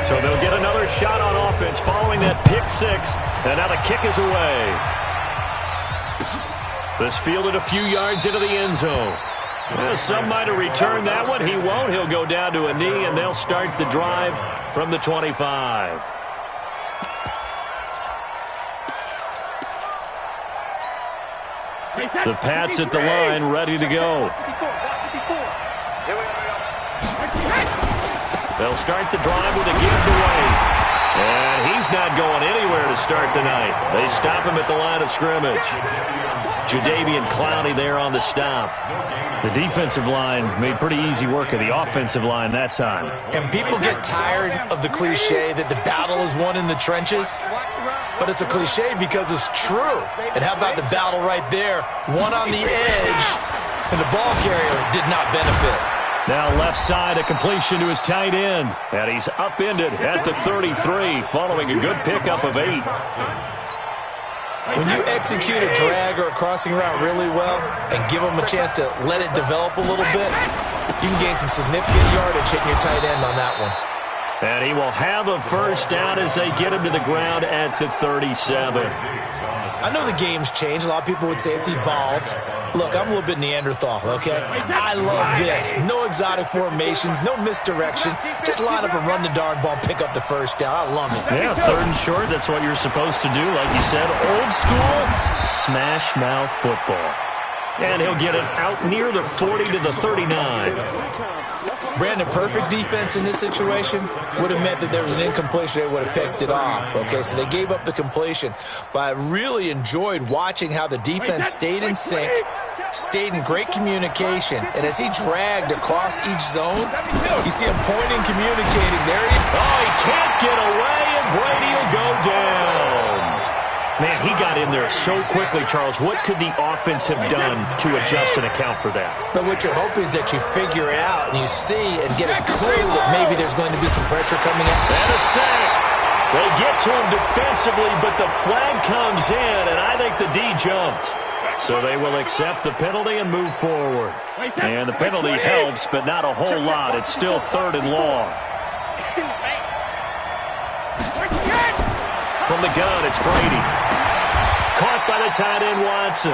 So they'll get another shot on offense following that pick six. And now the kick is away. This fielded a few yards into the end zone. Some might have returned that one. He won't. He'll go down to a knee, and they'll start the drive from the 25. The Pats at the line, ready to go. They'll start the drive with a giveaway. And he's not going anywhere to start the night. They stop him at the line of scrimmage. Jadeveon Clowney there on the stop. The defensive line made pretty easy work of the offensive line that time. And people get tired of the cliche that the battle is won in the trenches. But it's a cliche because it's true. And how about the battle right there? One on the edge, and the ball carrier did not benefit. Now left side, a completion to his tight end. And he's upended at the 33 following a good pickup of 8. When you execute a drag or a crossing route really well and give them a chance to let it develop a little bit, you can gain some significant yardage hitting your tight end on that one. And he will have a first down as they get him to the ground at the 37. I know the game's changed. A lot of people would say it's evolved. Look, I'm a little bit Neanderthal, okay? I love this. No exotic formations, no misdirection. Just line up and run the darn ball, pick up the first down. I love it. Yeah, 3rd and short, that's what you're supposed to do. Like you said, old school, smash mouth football. And he'll get it out near the 40 to the 39. Brandon, perfect defense in this situation would have meant that there was an incompletion. They would have picked it off. Okay, so they gave up the completion. But I really enjoyed watching how the defense stayed in sync, stayed in great communication. And as he dragged across each zone, you see him pointing, communicating. There he is. Oh, he can't get away, and Brady will go down. Man, he got in there so quickly, Charles. What could the offense have done to adjust and account for that? But what you're hoping is that you figure it out and you see and get a clue that maybe there's going to be some pressure coming in. And a sack. They get to him defensively, but the flag comes in, and I think the D jumped. So they will accept the penalty and move forward. And the penalty helps, but not a whole lot. It's still 3rd and long. From the gun, it's Brady. Caught by the tight end, Watson.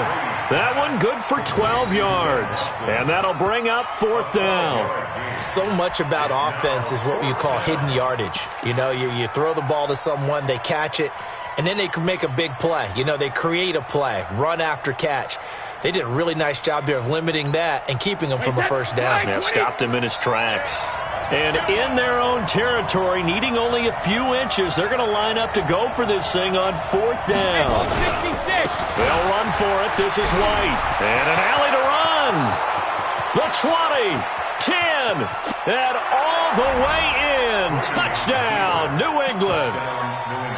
That one good for 12 yards. And that'll bring up 4th down. So much about offense is what you call hidden yardage. You know, you throw the ball to someone, they catch it, and then they can make a big play. You know, they create a play, run after catch. They did a really nice job there of limiting that and keeping him from a first down. Yeah, stopped him in his tracks. And in their own territory, needing only a few inches, they're going to line up to go for this thing on 4th down. They'll run for it. This is White. And an alley to run. The 20, 10, and all the way in. Touchdown, New England.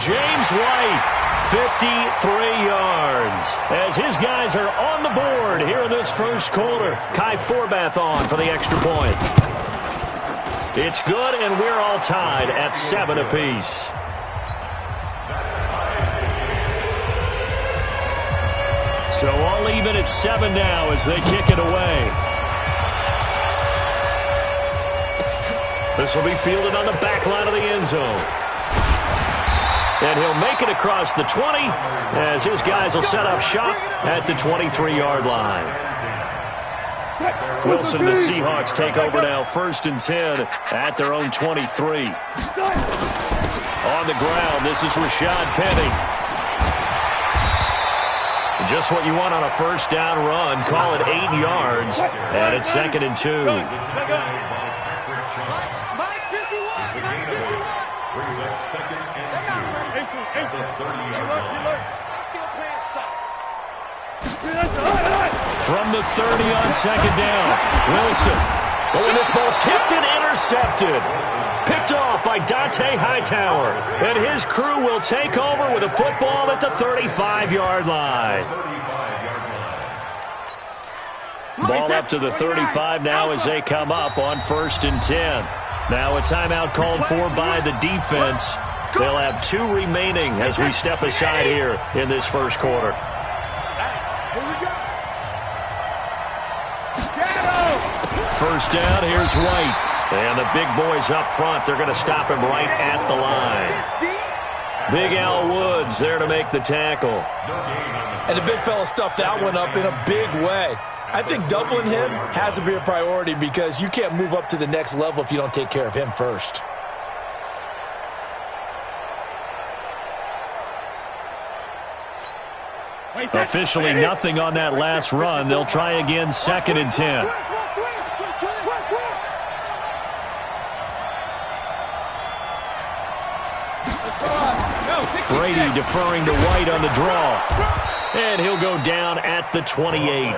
James White, 53 yards. As his guys are on the board here in this first quarter. Kai Forbath on for the extra point. It's good, and we're all tied at 7 apiece. So all even at 7 now as they kick it away. This will be fielded on the back line of the end zone. And he'll make it across the 20 as his guys will set up shop at the 23-yard line. Wilson and the Seahawks take over now, 1st and 10 at their own 23. On the ground, this is Rashad Penny. Just what you want on a first down run. Call it 8 yards, and it's 2nd and 2. From the 30 on 2nd down, Wilson. But when this ball's tipped and intercepted. Picked off by Dante Hightower. And his crew will take over with a football at the 35-yard line. Ball up to the 35 now as they come up on 1st and 10. Now a timeout called for by the defense. They'll have 2 remaining as we step aside here in this first quarter. First down, here's White. And the big boys up front, they're going to stop him right at the line. Big Al Woods there to make the tackle. And the big fella stuffed that one up in a big way. I think doubling him has to be a priority because you can't move up to the next level if you don't take care of him first. Officially nothing on that last run. They'll try again, 2nd and 10. Brady deferring to White on the draw. And he'll go down at the 28.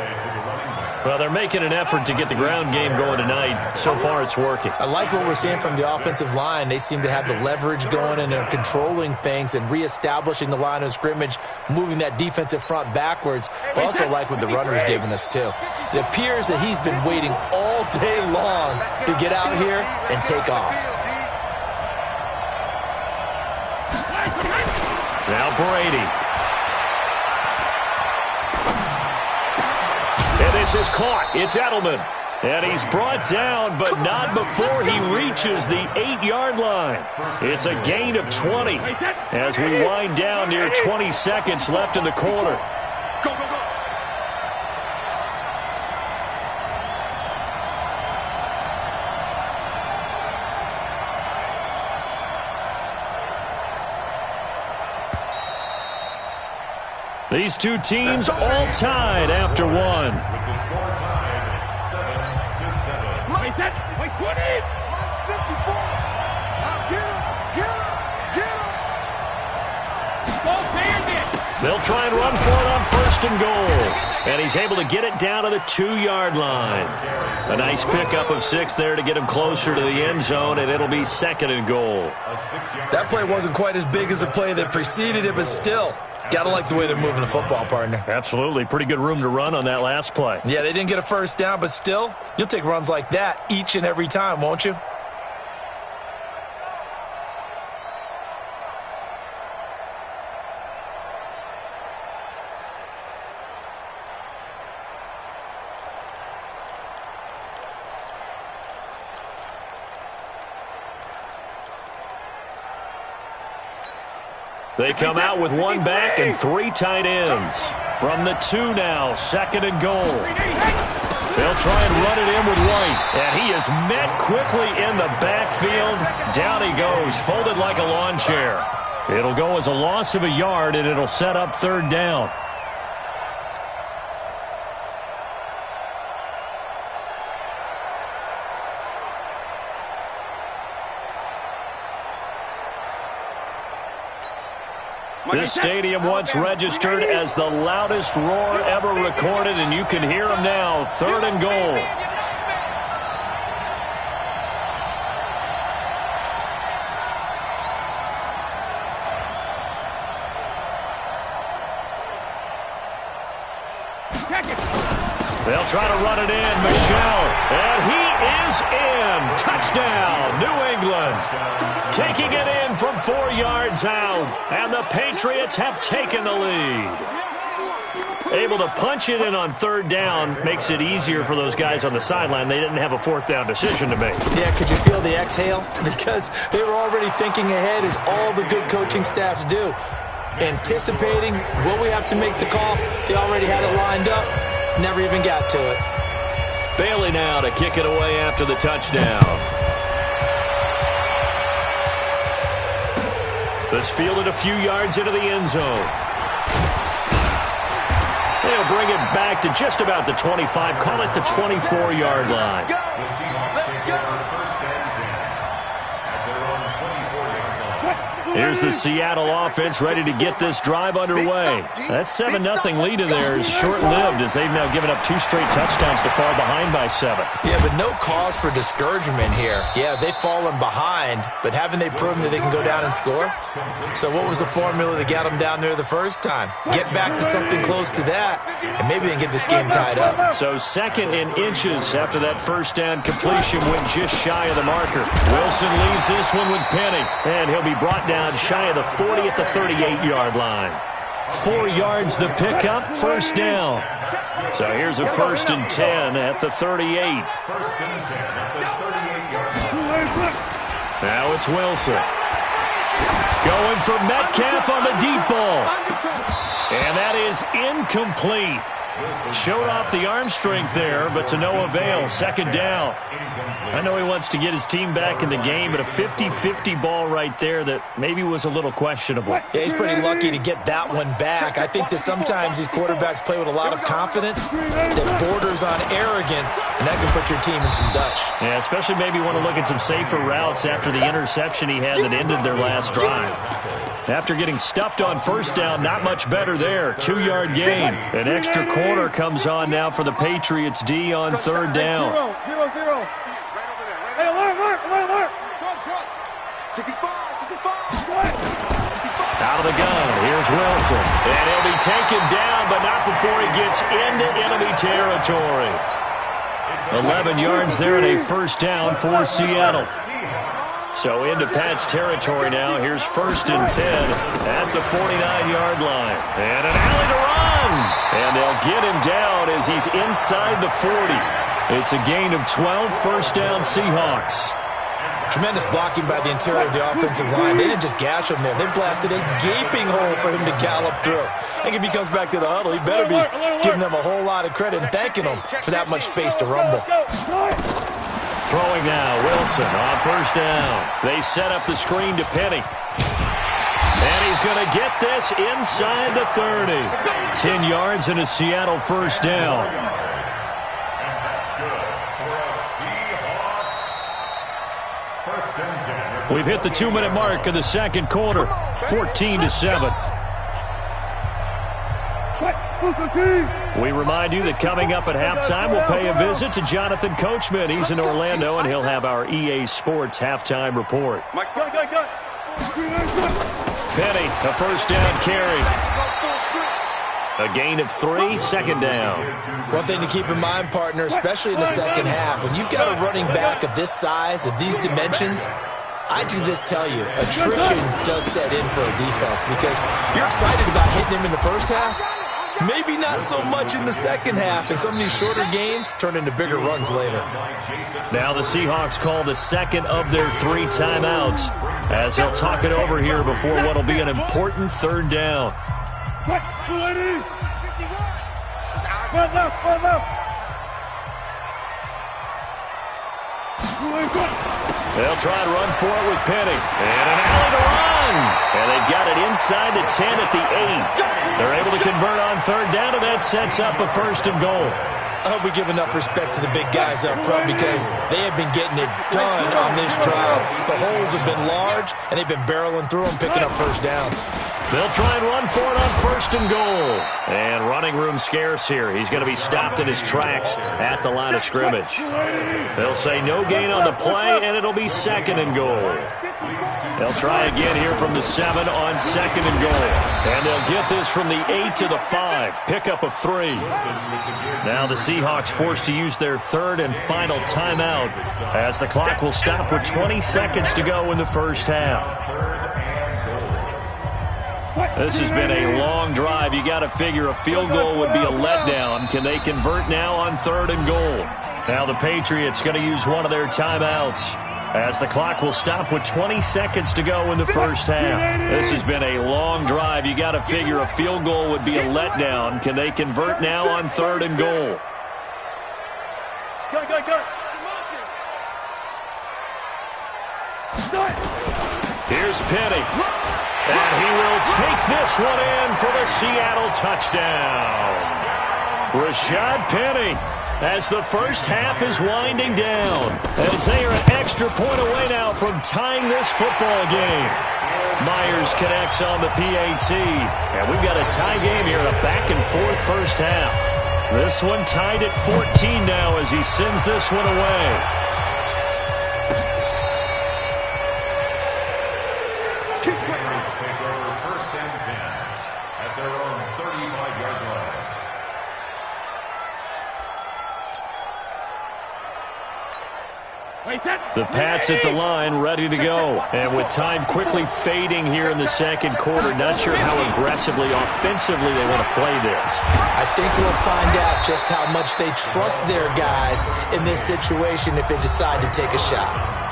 Well, they're making an effort to get the ground game going tonight. So far, it's working. I like what we're seeing from the offensive line. They seem to have the leverage going, and they're controlling things and reestablishing the line of scrimmage, moving that defensive front backwards. But also like what the runner's giving us, too. It appears that he's been waiting all day long to get out here and take off. Now Brady. And this is caught. It's Edelman. And he's brought down, but not before he reaches the 8-yard line. It's a gain of 20 as we wind down near 20 seconds left in the quarter. Go, go, go. These two teams all tied after one. They'll try and run for it on 1st and goal. And he's able to get it down to the 2-yard line. A nice pickup of 6 there to get him closer to the end zone, and it'll be 2nd and goal. That play wasn't quite as big as the play that preceded it, but still, gotta like the way they're moving the football, partner. Absolutely. Pretty good room to run on that last play. Yeah, they didn't get a first down, but still, you'll take runs like that each and every time, won't you? They come out with 1 back and 3 tight ends. From the 2 now, 2nd and goal. They'll try and run it in with White. And he is met quickly in the backfield. Down he goes, folded like a lawn chair. It'll go as a loss of a yard, and it'll set up 3rd down. This stadium once registered as the loudest roar ever recorded, and you can hear him now. 3rd and goal. They'll try to run it in. Michel. And he is in. Touchdown, New England. Taking it in from 4 yards out. And the Patriots have taken the lead. Able to punch it in on 3rd down makes it easier for those guys on the sideline. They didn't have a 4th down decision to make. Yeah, could you feel the exhale? Because they were already thinking ahead, as all the good coaching staffs do. Anticipating, will we have to make the call? They already had it lined up. Never even got to it. Bailey now to kick it away after the touchdown. This fielded a few yards into the end zone. They'll bring it back to just about the 25. Call it the 24-yard line. Here's the Seattle offense ready to get this drive underway. That 7-0 lead of theirs short-lived as they've now given up 2 straight touchdowns to fall behind by 7. Yeah, but no cause for discouragement here. Yeah, they've fallen behind, but haven't they proven that they can go down and score? So what was the formula that got them down there the first time? Get back to something close to that, and maybe they can get this game tied up. So 2nd and inches after that 1st down completion went just shy of the marker. Wilson leaves this one with Penny, and he'll be brought down shy of the 40 at the 38-yard line. 4 yards the pickup, 1st down. So here's a 1st and 10 at the 38. 1st and 10 at the 38-yard line. Now it's Wilson. Going for Metcalf on the deep ball. And that is incomplete. Showed off the arm strength there, but to no avail. Second down. I know he wants to get his team back in the game, but a 50-50 ball right there that maybe was a little questionable. Yeah, he's pretty lucky to get that one back. I think that sometimes these quarterbacks play with a lot of confidence that borders on arrogance, and that can put your team in some Dutch. Yeah, especially maybe want to look at some safer routes after the interception he had that ended their last drive. After getting stuffed on first down, not much better there. 2-yard gain. An extra corner comes on now for the Patriots D on third down. Zero. Hey, alert. Short. 65. Out of the gun, here's Wilson. And he'll be taken down, but not before he gets into enemy territory. 11 yards there and a first down for Seattle. So into Pat's territory now. Here's 1st and 10 at the 49-yard line. And an alley to run. And they'll get him down as he's inside the 40. It's a gain of 12, first down Seahawks. Tremendous blocking by the interior of the offensive line. They didn't just gash him there. They blasted a gaping hole for him to gallop through. I think if he comes back to the huddle, he better be giving them a whole lot of credit and thanking them for that much space to rumble. Throwing now, Wilson on first down. They set up the screen to Penny. And he's going to get this inside the 30. 10 yards and a Seattle first down. We've hit the 2-minute mark of the second quarter. 14-7. We remind you that coming up at halftime, we'll pay a visit to Jonathan Coachman. He's in Orlando, and he'll have our EA Sports halftime report. Penny, a first down carry. A gain of 3, second down. One thing to keep in mind, partner, especially in the second half, when you've got a running back of this size, of these dimensions, I can just tell you, attrition does set in for a defense because you're excited about hitting him in the first half. Maybe not so much in the second half, and some of these shorter gains turn into bigger runs later. Now the Seahawks call the second of their 3 timeouts as they'll talk it over here before what will be an important third down. They'll try and run for it with Penny. And an alley to run. And they've got it inside the 10 at the 8. They're able to convert on third down, and that sets up a first and goal. I hope we give enough respect to the big guys up front because they have been getting it done on this drive. The holes have been large, and they've been barreling through them, picking up first downs. They'll try and run for it on first and goal. And running room scarce here. He's going to be stopped in his tracks at the line of scrimmage. They'll say no gain on the play, and it'll be second and goal. They'll try again here from the 7 on second and goal. And they'll get this from the 8 to the 5. Pickup of 3. Now the Seahawks forced to use their third and final timeout as the clock will stop with 20 seconds to go in the first half. This has been a long drive. You got to figure a field goal would be a letdown. Can they convert now on third and goal? Now the Patriots going to use one of their timeouts as the clock will stop with 20 seconds to go in the first half. This has been a long drive. You got to figure a field goal would be a letdown. Can they convert now on third and goal? Go. Here's Penny. And he will take this one in for the Seattle touchdown. Rashad Penny, as the first half is winding down, as they are an extra point away now from tying this football game. Myers connects on the PAT, and we've got a tie game here, a back-and-forth first half. This one tied at 14 now as he sends this one away. The Pats at the line, ready to go. And with time quickly fading here in the second quarter, not sure how aggressively, offensively they want to play this. I think we'll find out just how much they trust their guys in this situation if they decide to take a shot.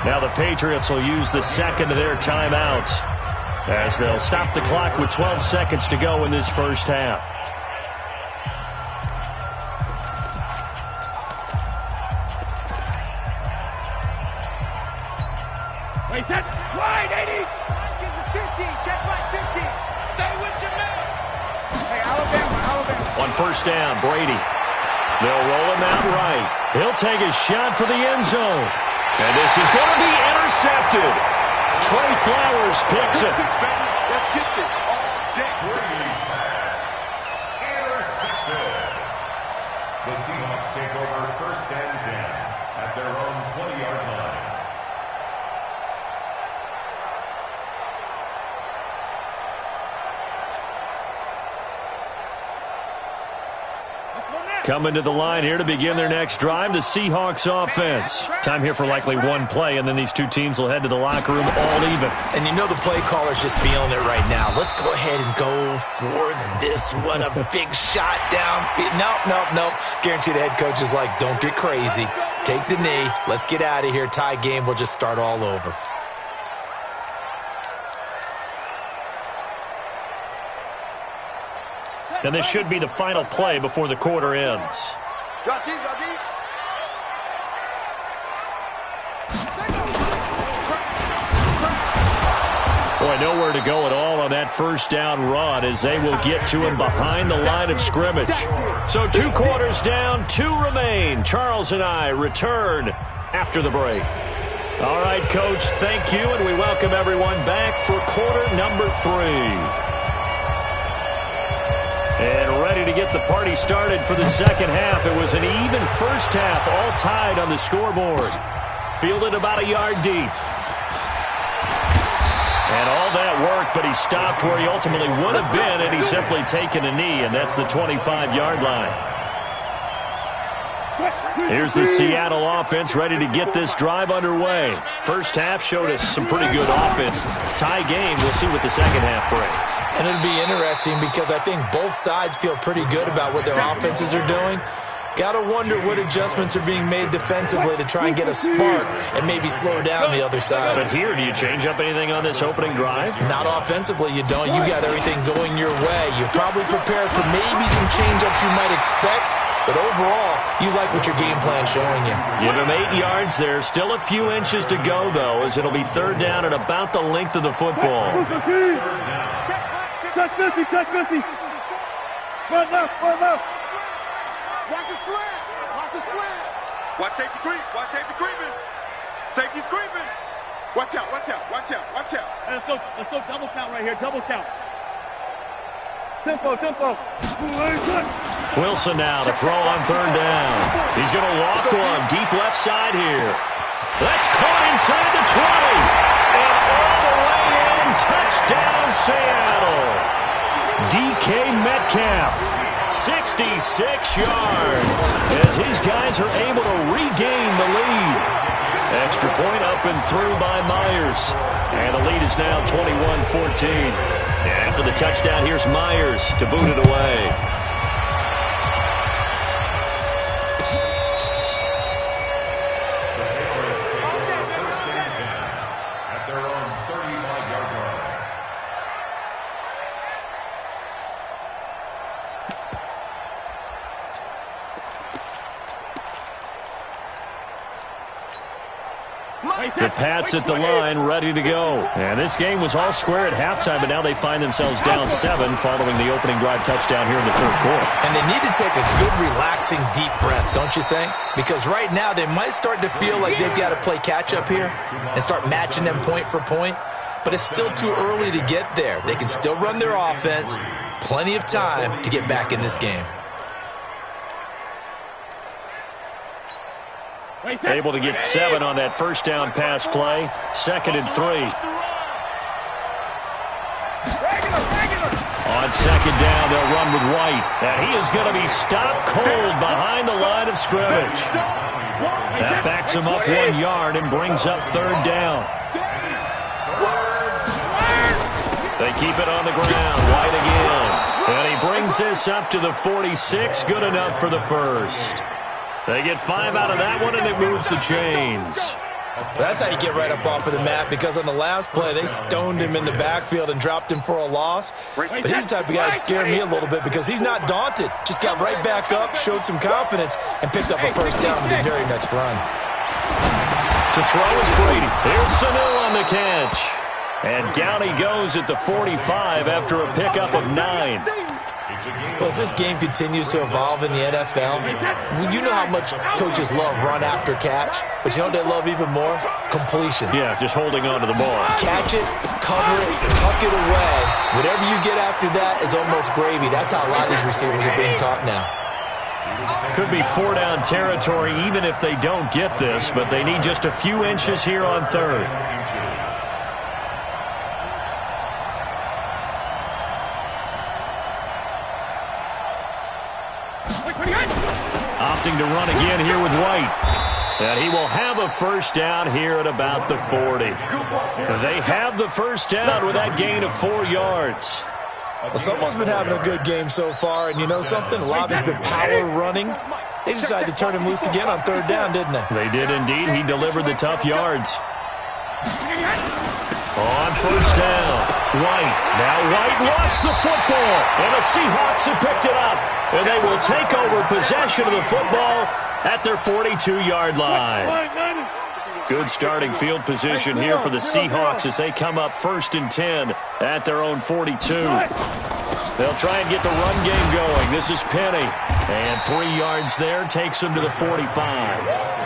Now the Patriots will use the second of their timeouts as they'll stop the clock with 12 seconds to go in this first half. Wait, set. Wide, 80. Gives it 15. Check back 15. Stay with your man. Hey, Alabama. On first down, Brady. They'll roll him out right. He'll take a shot for the end zone. And this is going to be intercepted. Trey Flowers picks it. Let's get this. Intercepted. The Seahawks take over first and 10 at their own 20-yard line. Coming to the line here to begin their next drive, the Seahawks offense. Time here for likely one play, and then these two teams will head to the locker room all even. And you know the play caller's just feeling it right now. Let's go ahead and go for this one. A big shot down. Nope. Guarantee the head coach is like, don't get crazy. Take the knee. Let's get out of here. Tie game. We'll just start all over. And this should be the final play before the quarter ends. Drop deep. Boy, nowhere to go at all on that first down run as they will get to him behind the line of scrimmage. So 2 quarters down, 2 remain. Charles and I return after the break. All right, Coach, thank you, and we welcome everyone back for quarter number 3. And ready to get the party started for the second half. It was an even first half, all tied on the scoreboard. Fielded about a yard deep. And all that work, but he stopped where he ultimately would have been had he simply taken a knee, and that's the 25-yard line. Here's the Seattle offense ready to get this drive underway. First half showed us some pretty good offense. Tie game, we'll see what the second half brings. And it'll be interesting because I think both sides feel pretty good about what their offenses are doing. Got to wonder what adjustments are being made defensively to try and get a spark and maybe slow down the other side. But here, do you change up anything on this opening drive? Not offensively, you don't. You got everything going your way. You've probably prepared for maybe some change-ups you might expect, but overall, you like what your game plan's showing you. Give him 8 yards there. Still a few inches to go, though, as it'll be third down at about the length of the football. Touch 50. Run left. Watch his slant. Watch safety creeping. Safety's creeping. Watch out. Hey, let's go double count right here. Double count. Tempo. Wilson now to throw on third down. He's going to walk one deep left side here. That's caught inside the 20. And all the way in. Touchdown, Seattle. DK Metcalf. 66 yards as his guys are able to regain the lead. Extra point up and through by Myers. And the lead is now 21-14. And after the touchdown, here's Myers to boot it away. The Pats at the line, ready to go. And this game was all square at halftime, but now they find themselves down 7 following the opening drive touchdown here in the third quarter. And they need to take a good, relaxing, deep breath, don't you think? Because right now they might start to feel like they've got to play catch-up here and start matching them point for point. But it's still too early to get there. They can still run their offense. Plenty of time to get back in this game. Able to get 7 on that first down pass play. 2nd and 3. On 2nd down, they'll run with White. And he is going to be stopped cold behind the line of scrimmage. That backs him up 1 yard and brings up third down. They keep it on the ground. White again. And he brings this up to the 46. Good enough for the first. They get 5 out of that one, and it moves the chains. That's how you get right up off of the mat, because on the last play, they stoned him in the backfield and dropped him for a loss. But he's the type of guy that scared me a little bit because he's not daunted. Just got right back up, showed some confidence, and picked up a first down with his very next run. To throw is Brady. Here's Sanu on the catch. And down he goes at the 45 after a pickup of 9. Well, as this game continues to evolve in the NFL, you know how much coaches love run after catch, but you know what they love even more? Completion. Yeah, just holding on to the ball. Catch it, cover it, tuck it away. Whatever you get after that is almost gravy. That's how a lot of these receivers are being taught now. Could be 4-down territory even if they don't get this, but they need just a few inches here on third. Opting to run again here with White. And he will have a first down here at about the 40. They have the first down with that gain of 4 yards. Well, someone's been having a good game so far, and you know something? A lot of it's been power running. They decided to turn him loose again on third down, didn't they? They did indeed. He delivered the tough yards. On first down, White. Now White lost the football, and the Seahawks have picked it up. And they will take over possession of the football at their 42-yard line. Good starting field position here for the Seahawks as they come up 1st and 10 at their own 42. They'll try and get the run game going. This is Penny. And 3 yards there takes them to the 45.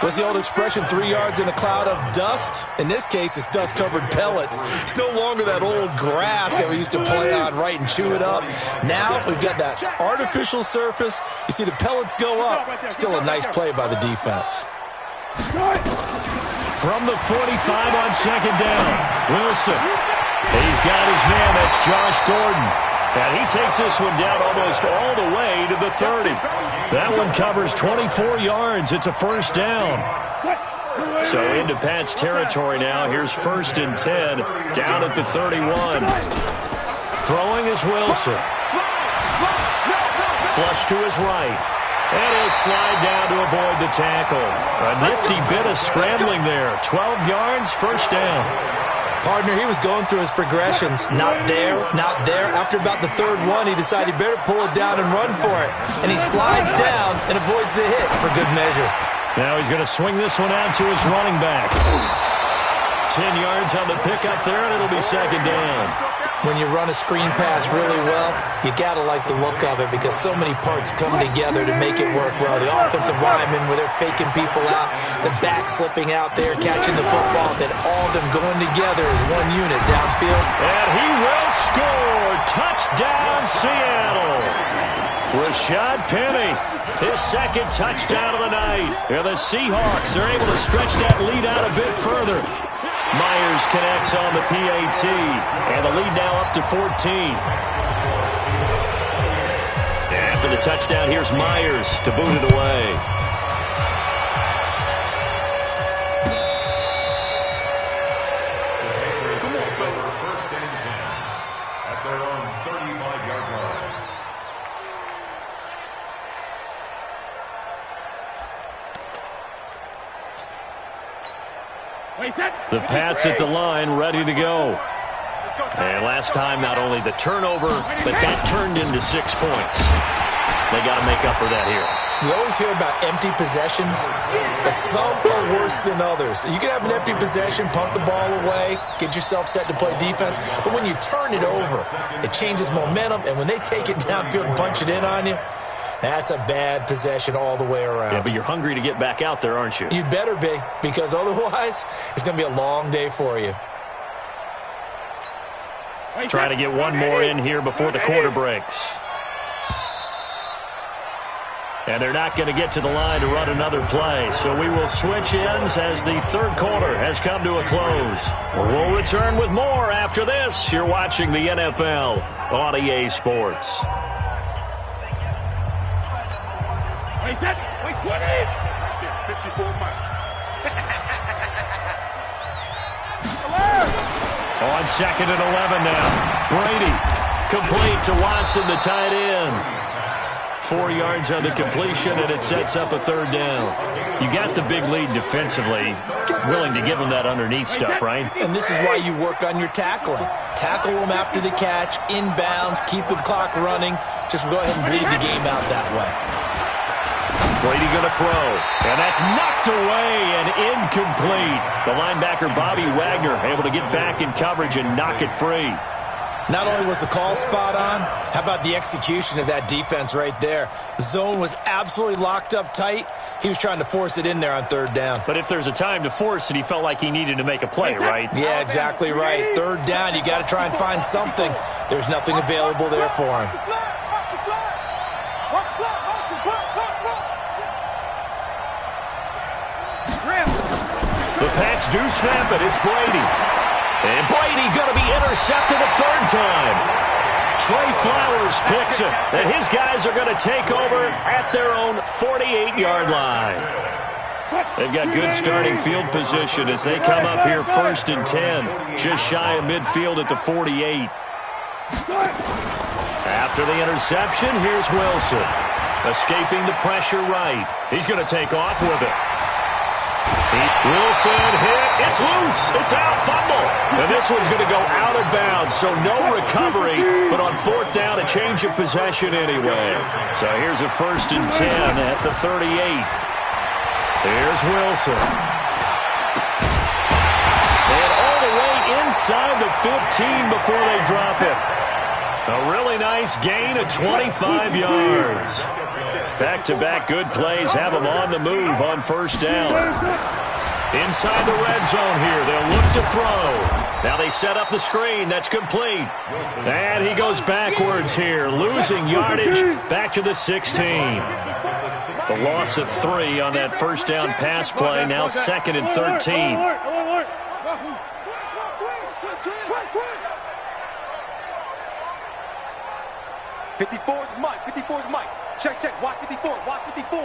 What's the old expression, 3 yards in a cloud of dust? In this case, it's dust-covered pellets. It's no longer that old grass that we used to play on, right, and chew it up. Now we've got that artificial surface. You see the pellets go up. Still a nice play by the defense. From the 45 on second down, Wilson. He's got his man. That's Josh Gordon. And he takes this one down almost all the way to the 30. That one covers 24 yards. It's a first down. So into Pat's territory now. Here's 1st and 10 down at the 31. Throwing is Wilson. Flush to his right. And he'll slide down to avoid the tackle. A nifty bit of scrambling there. 12 yards, first down. Partner, he was going through his progressions. Not there, not there. After about the 3rd one, he decided he better pull it down and run for it. And he slides down and avoids the hit for good measure. Now he's going to swing this one out to his running back. 10 yards on the pickup there, and it'll be second down. When you run a screen pass really well, you got to like the look of it because so many parts come together to make it work well. The offensive linemen, where they're faking people out, the back slipping out there, catching the football, then all of them going together as one unit downfield. And he will score. Touchdown, Seattle. Rashad Penny, his 2nd touchdown of the night. And the Seahawks are able to stretch that lead out a bit further. Myers connects on the PAT, and the lead now up to 14. After the touchdown, here's Myers to boot it away. First and 10 at their own 35-yard line. The Pats at the line, ready to go. And last time, not only the turnover, but that turned into 6 points. They got to make up for that here. You always hear about empty possessions, but some are worse than others. You can have an empty possession, pump the ball away, get yourself set to play defense, but when you turn it over, it changes momentum, and when they take it downfield and punch it in on you, that's a bad possession all the way around. Yeah, but you're hungry to get back out there, aren't you? You better be, because otherwise, it's going to be a long day for you. Trying to get one more in here before the quarter breaks. And they're not going to get to the line to run another play. So we will switch ends as the 3rd quarter has come to a close. We'll return with more after this. You're watching the NFL on EA Sports. Wait, 20! 54 miles. On 2nd and 11 now. Brady complete to Watson, the tight end. 4 yards on the completion, and it sets up a 3rd down. You got the big lead defensively, willing to give them that underneath stuff, right? And this is why you work on your tackling. Tackle them after the catch, inbounds, keep the clock running. Just go ahead and bleed the game out that way. Brady going to throw, and that's knocked away and incomplete. The linebacker, Bobby Wagner, able to get back in coverage and knock it free. Not only was the call spot on, how about the execution of that defense right there? The zone was absolutely locked up tight. He was trying to force it in there on 3rd down. But if there's a time to force it, he felt like he needed to make a play, right? Yeah, exactly right. 3rd down, you got to try and find something. There's nothing available there for him. The Pats do snap it. It's Brady. And Brady going to be intercepted a 3rd time. Trey Flowers picks it. And his guys are going to take over at their own 48-yard line. They've got good starting field position as they come up here 1st and 10. Just shy of midfield at the 48. After the interception, here's Wilson. Escaping the pressure right. He's going to take off with it. Wilson hit. It's loose. It's out. Fumble. And this one's going to go out of bounds, so no recovery. But on 4th down, a change of possession anyway. So here's a 1st and 10 at the 38. Here's Wilson. And all the way inside the 15 before they drop it. A really nice gain of 25 yards. Back-to-back good plays have them on the move on 1st down. Inside the red zone here, they'll look to throw. Now they set up the screen. That's complete. And he goes backwards here, losing yardage back to the 16. The loss of 3 on that 1st down pass play, now 2nd and 13. 54's Mike. 54's Mike. Check, check. Watch 54. Watch 54.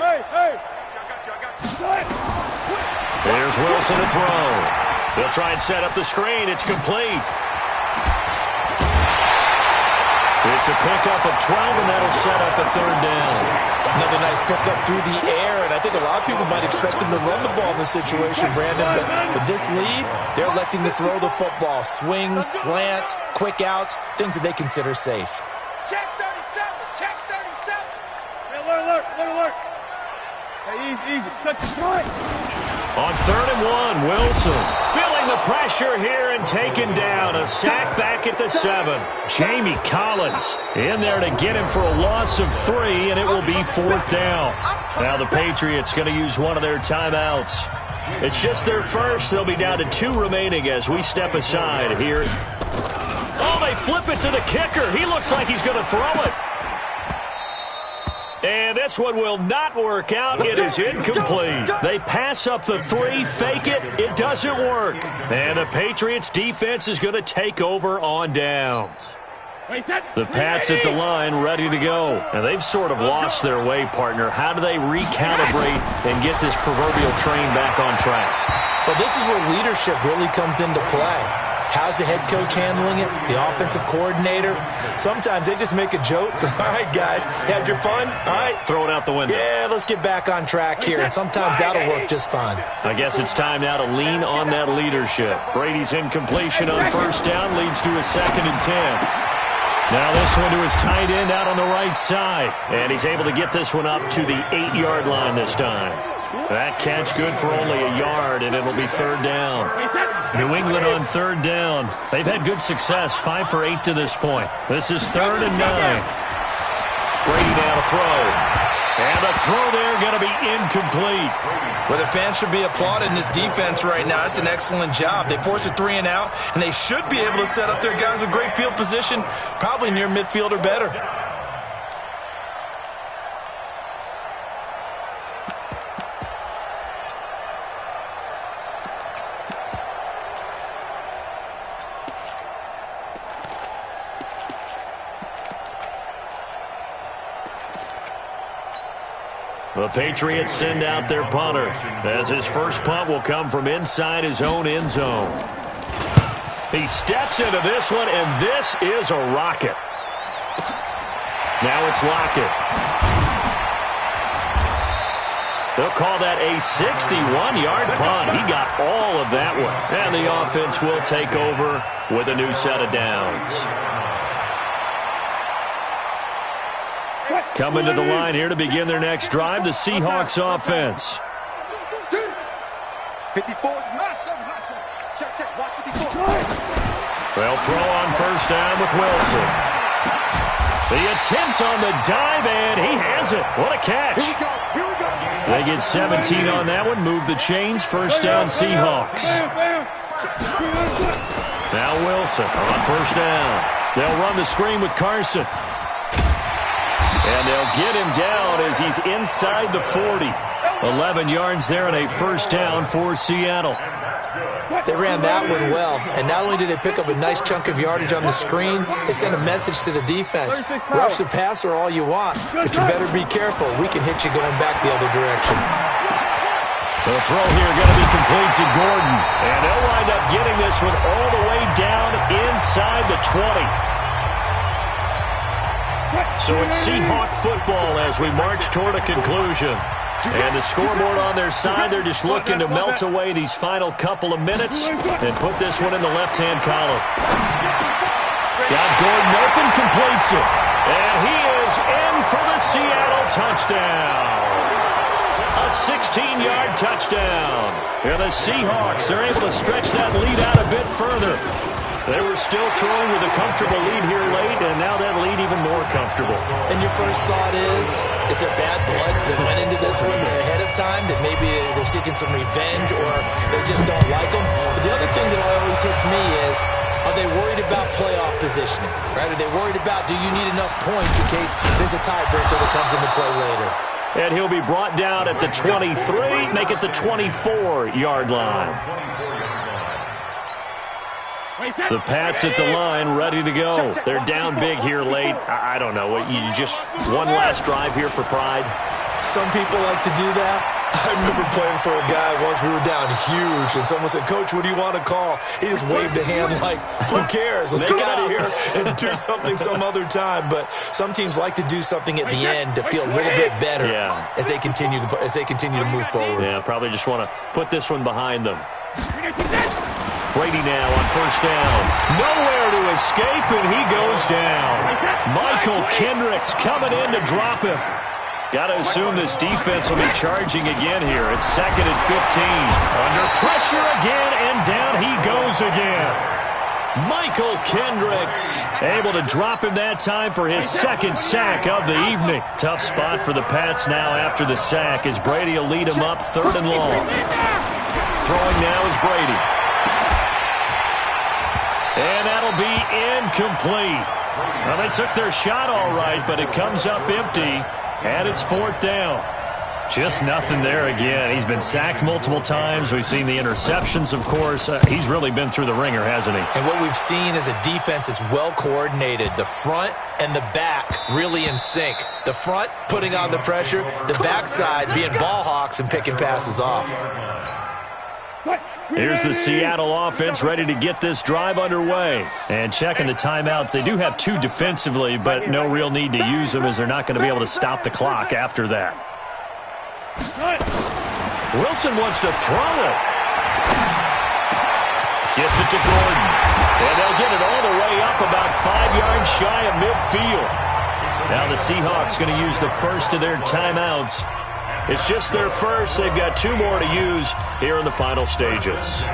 Hey, hey. There's Wilson to throw. They'll try and set up the screen. It's complete. It's a pickup of 12, and that'll set up a 3rd down. Another nice pickup through the air, and I think a lot of people might expect him to run the ball in this situation, Brandon. But with this lead, they're electing to throw the football. Swings, slants, quick outs, things that they consider safe. Check 37. Check 37. Hey, alert, alert, alert. Hey, easy. Touch the joint. On 3rd and 1, Wilson feeling the pressure here and taken down. A sack back at the 7. Jamie Collins in there to get him for a loss of 3, and it will be 4th down. Now the Patriots going to use one of their timeouts. It's just their first. They'll be down to 2 remaining as we step aside here. Oh, they flip it to the kicker. He looks like he's going to throw it. And this one will not work out. It is incomplete. They pass up the 3, fake it. It doesn't work. And the Patriots defense is going to take over on downs. The Pats at the line ready to go. And they've sort of lost their way, partner. How do they recalibrate and get this proverbial train back on track? Well, this is where leadership really comes into play. How's the head coach handling it? The offensive coordinator? Sometimes they just make a joke. All right, guys, had your fun? All right. Throw it out the window. Yeah, let's get back on track here. And sometimes that'll work just fine. I guess it's time now to lean on that leadership. Brady's incompletion on 1st down leads to a 2nd and 10. Now this one to his tight end out on the right side. And he's able to get this one up to the 8-yard line this time. That catch good for only a yard, and it'll be 3rd down. New England on 3rd down. They've had good success, 5 for 8 to this point. This is 3rd and 9. Brady now to throw. And the throw there going to be incomplete. Well, the fans should be applauding this defense right now. It's an excellent job. They forced a 3 and out, and they should be able to set up their guys with great field position, probably near midfield or better. The Patriots send out their punter, as his first punt will come from inside his own end zone. He steps into this one, and this is a rocket. Now it's Lockett. They'll call that a 61-yard punt. He got all of that one. And the offense will take over with a new set of downs. Coming to the line here to begin their next drive, the Seahawks offense. 54. Check. Watch 54. They'll throw on first down with Wilson. The attempt on the dive, and he has it. What a catch. Here we go. They get 17 on that one. Move the chains. First down, Seahawks. Now Wilson on first down. They'll run the screen with Carson. And they'll get him down as he's inside the 40. 11 yards there and a first down for Seattle. They ran that one well, and not only did they pick up a nice chunk of yardage on the screen, they sent a message to the defense. Rush the passer all you want, but you better be careful. We can hit you going back the other direction. The throw here going to be complete to Gordon, and they'll wind up getting this one all the way down inside the 20. So it's Seahawk football as we march toward a conclusion. And the scoreboard on their side, they're just looking to melt away these final couple of minutes and put this one in the left-hand column. Got Gordon open, completes it. And he is in for the Seattle touchdown. A 16-yard touchdown. And the Seahawks are able to stretch that lead out a bit further. They were still throwing with a comfortable lead here late, and now that lead even more comfortable. And your first thought is there bad blood that went into this one ahead of time, that maybe they're seeking some revenge or they just don't like them? But the other thing that always hits me is, are they worried about playoff positioning? Right? Are they worried about, do you need enough points in case there's a tiebreaker that comes into play later? And he'll be brought down at the 23, make it the 24-yard line. The Pats at the line, ready to go. They're down big here late. I don't know. You just one last drive here for pride? Some people like to do that. I remember playing for a guy once. We were down huge, and someone said, "Coach, what do you want to call?" He just waved a hand like, who cares? Let's get out of here and do something some other time. But some teams like to do something at the end to feel a little bit better as they continue to move forward. Yeah, probably just want to put this one behind them. Brady now on first down. Nowhere to escape, and he goes down. Michael Kendricks coming in to drop him. Got to assume this defense will be charging again here. It's 2nd and 15. Under pressure again, and down he goes again. Michael Kendricks able to drop him that time for his second sack of the evening. Tough spot for the Pats now after the sack as Brady will lead him up 3rd and long. Throwing now is Brady. And that'll be incomplete. Well, they took their shot all right, but it comes up empty, and it's 4th down. Just nothing there again. He's been sacked multiple times. We've seen the interceptions, of course. He's really been through the ringer, hasn't he? And what we've seen is a defense that's well coordinated. The front and the back really in sync. The front putting on the pressure, the backside being ball hawks and picking passes off. Here's the Seattle offense ready to get this drive underway. And checking the timeouts. They do have 2 defensively, but no real need to use them as they're not going to be able to stop the clock after that. Wilson wants to throw it. Gets it to Gordon. And they'll get it all the way up about 5 yards shy of midfield. Now the Seahawks going to use the first of their timeouts. It's just their first. They've got 2 more to use here in the final stages.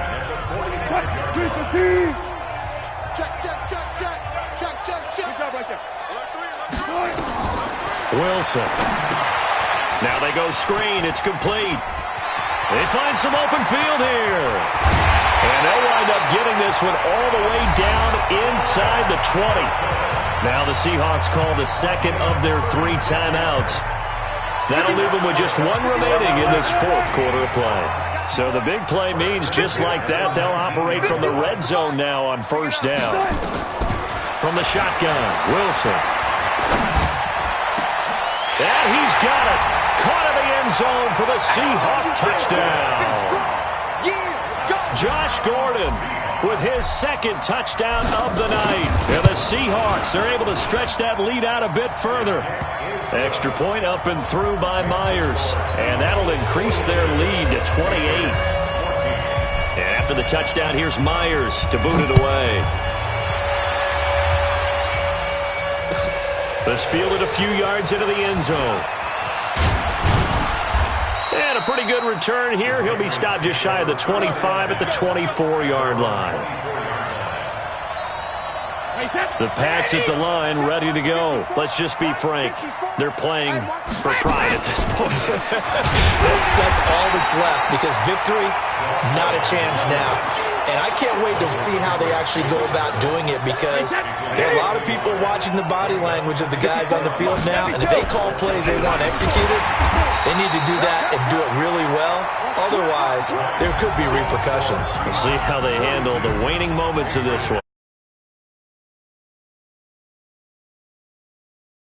Wilson. Now they go screen. It's complete. They find some open field here. And they'll wind up getting this one all the way down inside the 20. Now the Seahawks call the second of their 3 timeouts. That'll leave them with just 1 remaining in this 4th quarter of play. So the big play means just like that, they'll operate from the red zone now on first down. From the shotgun, Wilson. And he's got it. Caught in the end zone for the Seahawk touchdown. Josh Gordon with his second touchdown of the night. And the Seahawks are able to stretch that lead out a bit further. Extra point up and through by Myers. And that'll increase their lead to 28. And after the touchdown, here's Myers to boot it away. This fielded a few yards into the end zone. And a pretty good return here. He'll be stopped just shy of the 25 at the 24-yard line. The Pats at the line, ready to go. Let's just be frank. They're playing for pride at this point. that's all that's left, because victory, not a chance now. And I can't wait to see how they actually go about doing it, because there are a lot of people watching the body language of the guys on the field now, and if they call plays they want executed, they need to do that and do it really well. Otherwise, there could be repercussions. We'll see how they handle the waning moments of this one.